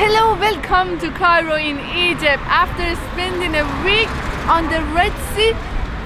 Hello, welcome to Cairo in Egypt. After spending a week on the Red Sea,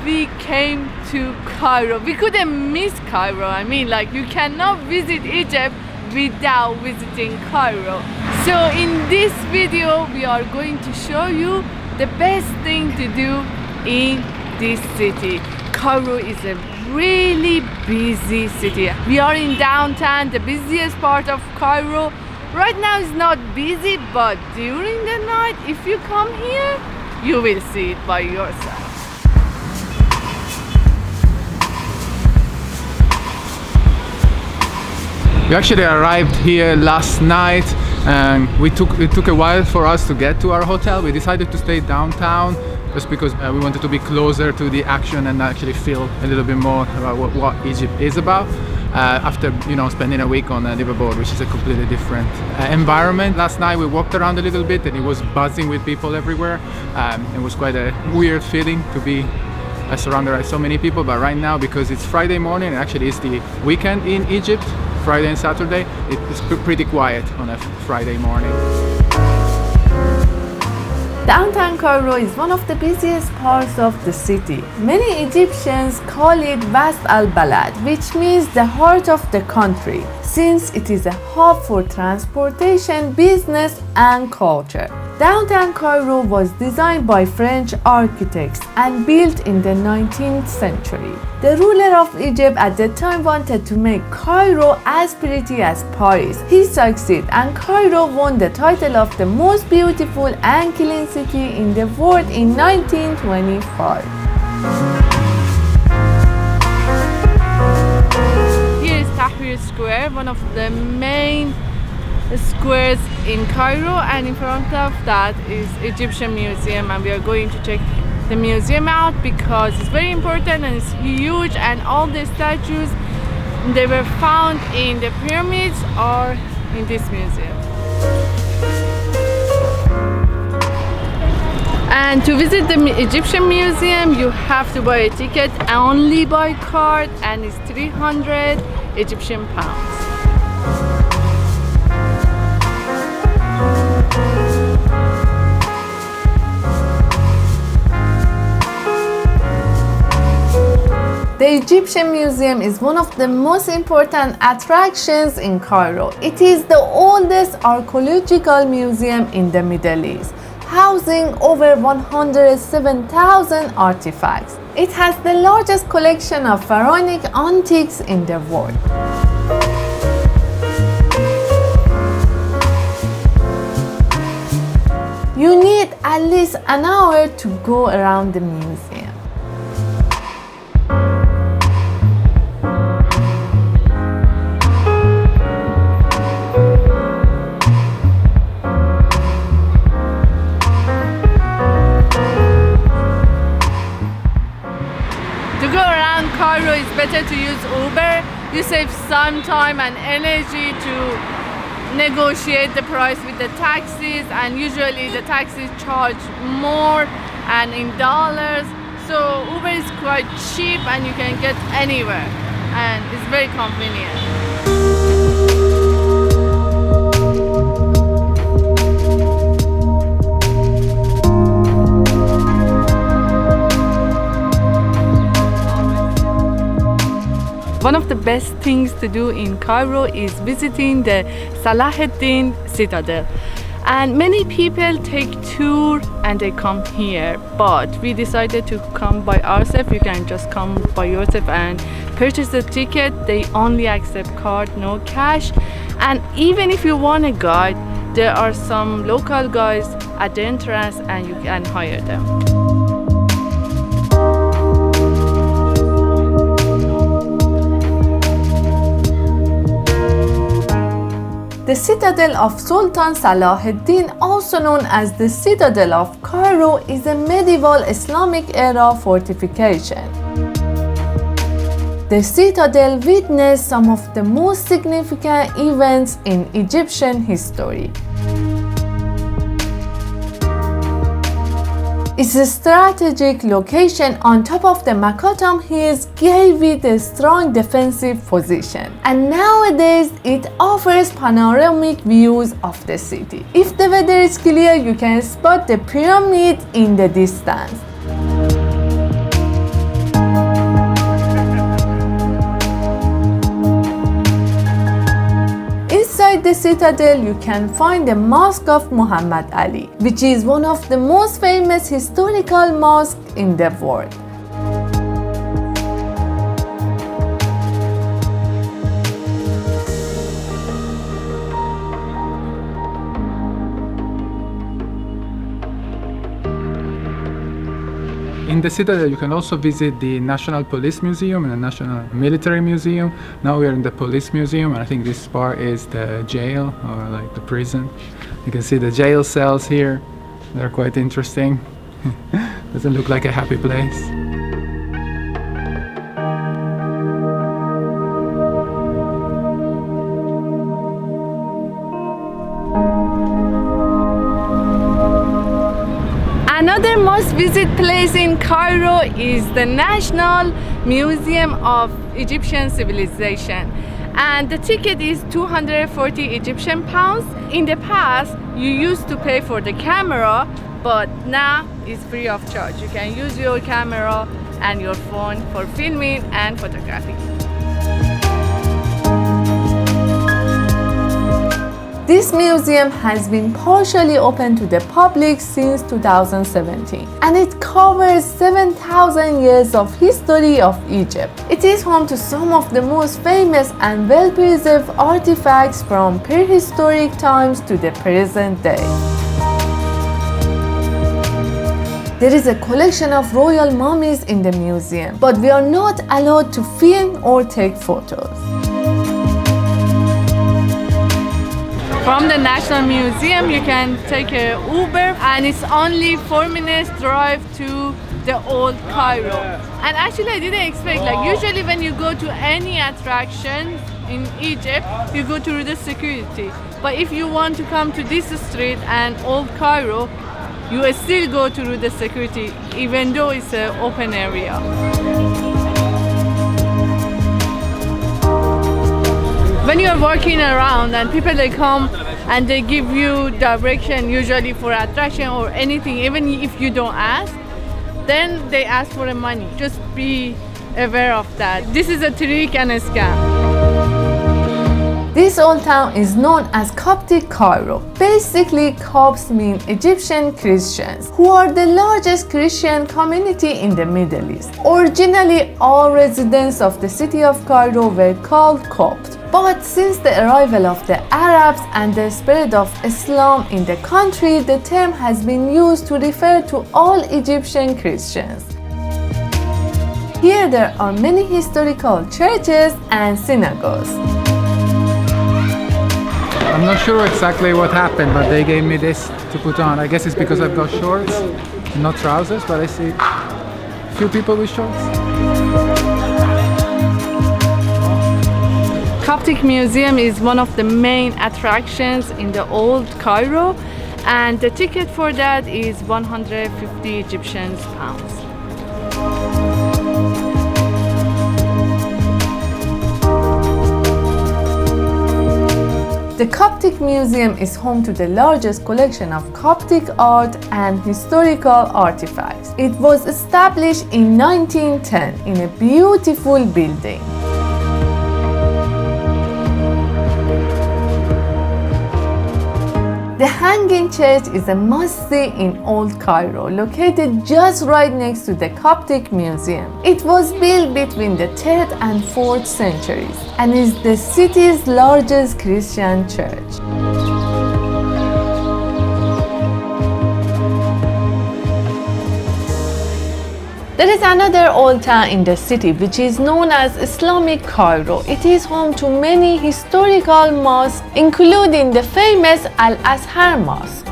we came to Cairo. We couldn't miss Cairo. You cannot visit Egypt without visiting Cairo. So in this video, we are going to show you the best thing to do in this city. Cairo is a really busy city. We are in downtown, the busiest part of Cairo. Right now it's not busy, but during the night, if you come here, you will see it by yourself. We actually arrived here last night and it took a while for us to get to our hotel. We decided to stay downtown just because we wanted to be closer to the action and actually feel a little bit more about what Egypt is about. After spending a week on Liverpool, which is a completely different environment. Last night we walked around a little bit and it was buzzing with people everywhere. It was quite a weird feeling to be surrounded by so many people, but right now, because it's Friday morning and actually it's the weekend in Egypt, Friday and Saturday, it's pretty quiet on a Friday morning. Downtown Cairo is one of the busiest parts of the city. Many Egyptians call it Wast al-Balad, which means the heart of the country, since it is a hub for transportation, business, and culture. Downtown Cairo was designed by French architects and built in the 19th century. The ruler of Egypt at the time wanted to make Cairo as pretty as Paris. He succeeded, and Cairo won the title of the most beautiful and clean city in the world in 1925. Here is Tahrir Square, one of the main squares in Cairo, and in front of that is Egyptian Museum, and we are going to check the museum out because it's very important and it's huge, and all the statues they were found in the pyramids or in this museum. And to visit the Egyptian Museum, you have to buy a ticket only by card, and it's 300 Egyptian pounds. The Egyptian Museum is one of the most important attractions in Cairo. It is the oldest archaeological museum in the Middle East, housing over 107,000 artifacts. It has the largest collection of pharaonic antiques in the world. You need at least an hour to go around the museum. To go around Cairo, it's better to use Uber. You save some time and energy to negotiate the price with the taxis, and usually the taxis charge more and in dollars. So Uber is quite cheap and you can get anywhere, and it's very convenient. One of the best things to do in Cairo is visiting the Salahuddin Citadel. And many people take tour and they come here, but we decided to come by ourselves. You can just come by yourself and purchase the ticket. They only accept card, no cash. And even if you want a guide, there are some local guys at the entrance and you can hire them. The Citadel of Sultan Salahuddin, also known as the Citadel of Cairo, is a medieval Islamic era fortification. The citadel witnessed some of the most significant events in Egyptian history. Its strategic location on top of the Makatam Hills gave it a strong defensive position, and nowadays it offers panoramic views of the city. If the weather is clear, you can spot the pyramid in the distance. Inside the citadel, you can find the Mosque of Muhammad Ali, which is one of the most famous historical mosques in the world. In the Citadel, you can also visit the National Police Museum and the National Military Museum. Now we are in the Police Museum, and I think this part is the jail, or like the prison. You can see the jail cells here. They're quite interesting. Doesn't look like a happy place. Another must-visit place in Cairo is the National Museum of Egyptian Civilization, and the ticket is 240 Egyptian pounds. In the past, you used to pay for the camera, but now it's free of charge. You can use your camera and your phone for filming and photography. This museum has been partially open to the public since 2017, and it covers 7,000 years of history of Egypt. It is home to some of the most famous and well-preserved artifacts from prehistoric times to the present day. There is a collection of royal mummies in the museum, but we are not allowed to film or take photos. From the National Museum, you can take an Uber, and it's only 4 minutes drive to the old Cairo. And actually, I didn't expect, like usually when you go to any attraction in Egypt, you go through the security. But if you want to come to this street and old Cairo, you still go through the security, even though it's an open area. When you're walking around and people they come and they give you direction, usually for attraction or anything, even if you don't ask, then they ask for the money. Just be aware of that. This is a trick and a scam. This old town is known as Coptic Cairo. Basically, Copts mean Egyptian Christians, who are the largest Christian community in the Middle East. Originally, all residents of the city of Cairo were called Copts. But since the arrival of the Arabs and the spread of Islam in the country, the term has been used to refer to all Egyptian Christians. Here there are many historical churches and synagogues. I'm not sure exactly what happened, but they gave me this to put on. I guess it's because I've got shorts, not trousers, but I see a few people with shorts. Coptic Museum is one of the main attractions in the old Cairo, and the ticket for that is 150 Egyptian pounds. The Coptic Museum is home to the largest collection of Coptic art and historical artifacts. It was established in 1910 in a beautiful building. The Hanging Church is a must-see in Old Cairo, located just right next to the Coptic Museum. It was built between the 3rd and 4th centuries and is the city's largest Christian church. There is another old town in the city which is known as Islamic Cairo. It is home to many historical mosques, including the famous Al-Azhar Mosque.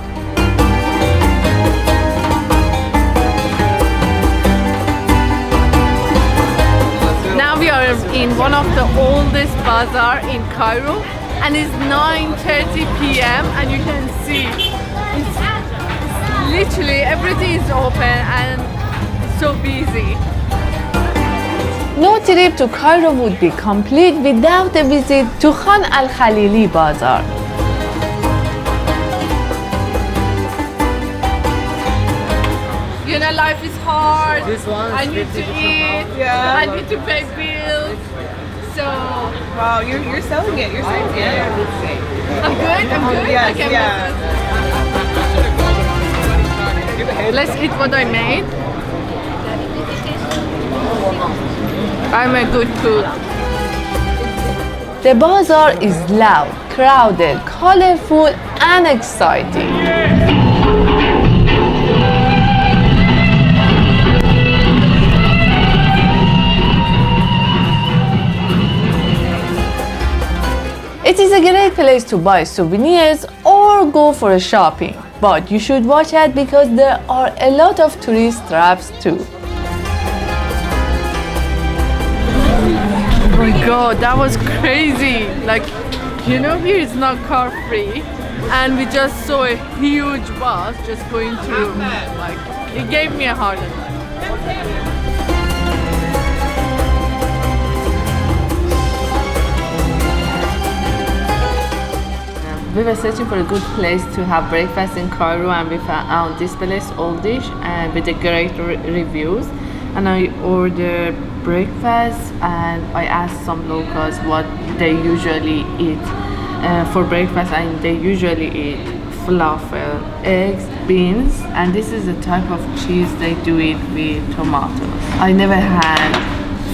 Now we are in one of the oldest bazaar in Cairo, and it's 9:30 p.m. and you can see it's literally everything is open and so busy. No trip to Cairo would be complete without a visit to Khan al-Khalili Bazaar. You know, life is hard. This one I need to eat. Yeah. I need to pay bills. So Wow, you're selling it. You're selling it. I'm good. I'm good. Yes, Okay, yeah. let's eat what I made. I'm a good cook. The bazaar is loud, crowded, colorful, and exciting. It is a great place to buy souvenirs or go for a shopping, but you should watch out because there are a lot of tourist traps too. Oh my god, that was crazy. Like, you know, here is not car free, and we just saw a huge bus just going through. Like, it gave me a heart attack. We were searching for a good place to have breakfast in Cairo, and we found this place, Oldish, and with the great reviews. And I ordered breakfast, and I asked some locals what they usually eat for breakfast, and they usually eat falafel, eggs, beans, and this is the type of cheese they do it with tomatoes. I never had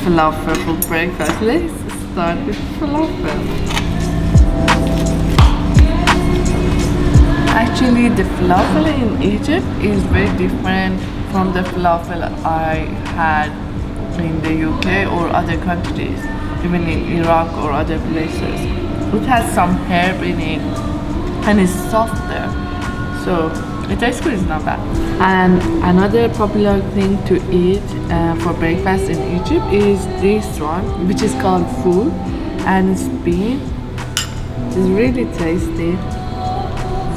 falafel for breakfast. Let's start with falafel. Actually, the falafel in Egypt is very different from the falafel I had in the UK or other countries, even in Iraq or other places. It has some herb in it and it's softer, so the taste is not bad. And another popular thing to eat for breakfast in Egypt is this one, which is called food, and it's bean. It's really tasty,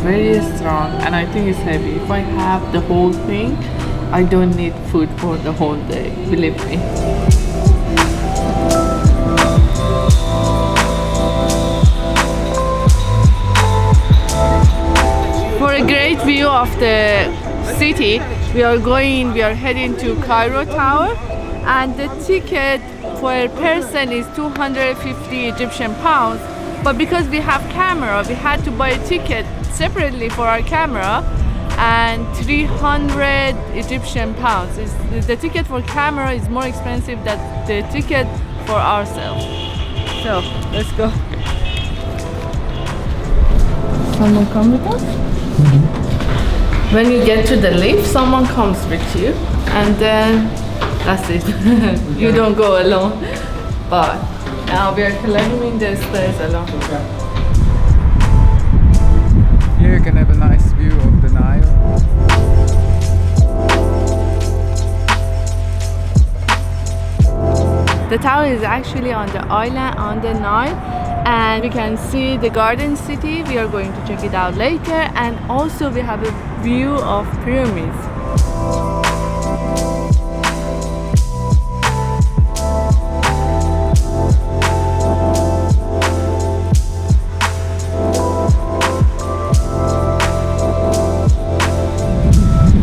very strong, and I think it's heavy. If I have the whole thing, I don't need food for the whole day, believe me. For a great view of the city, we are heading to Cairo Tower, and the ticket per person is 250 Egyptian pounds. But because we have camera, we had to buy a ticket separately for our camera, and 300 Egyptian pounds. The ticket for camera is more expensive than the ticket for ourselves. So let's go. Someone come with us? When you get to the lift, someone comes with you, and then that's it. You don't go alone. But now we are climbing the stairs alone. Here you can have a nice view of the Nile. The tower is actually on the island on the Nile, and we can see the garden city. We are going to check it out later, and also we have a view of pyramids.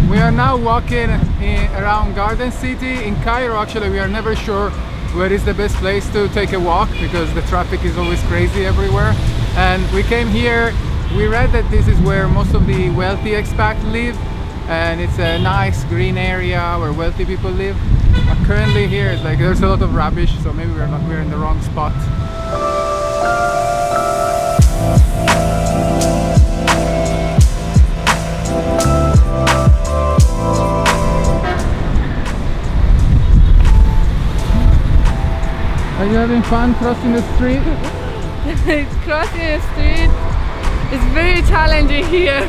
We are now walking around Garden City in Cairo. Actually, we are never sure where is the best place to take a walk because the traffic is always crazy everywhere. And we came here, we read that this is where most of the wealthy expats live, and it's a nice green area where wealthy people live. But currently here it's like there's a lot of rubbish, so maybe we're in the wrong spot. Are you having fun crossing the street? Crossing the street is very challenging here.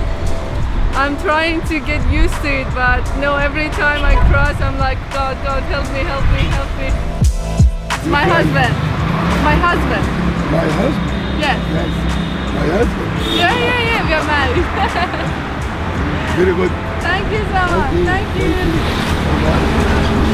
I'm trying to get used to it, but no, every time I cross, I'm like, God, help me, help me, help me. It's my husband. My husband. My husband? Yes. Yes. My husband. Yeah, we are married. Very good. Thank you so much. Thank you.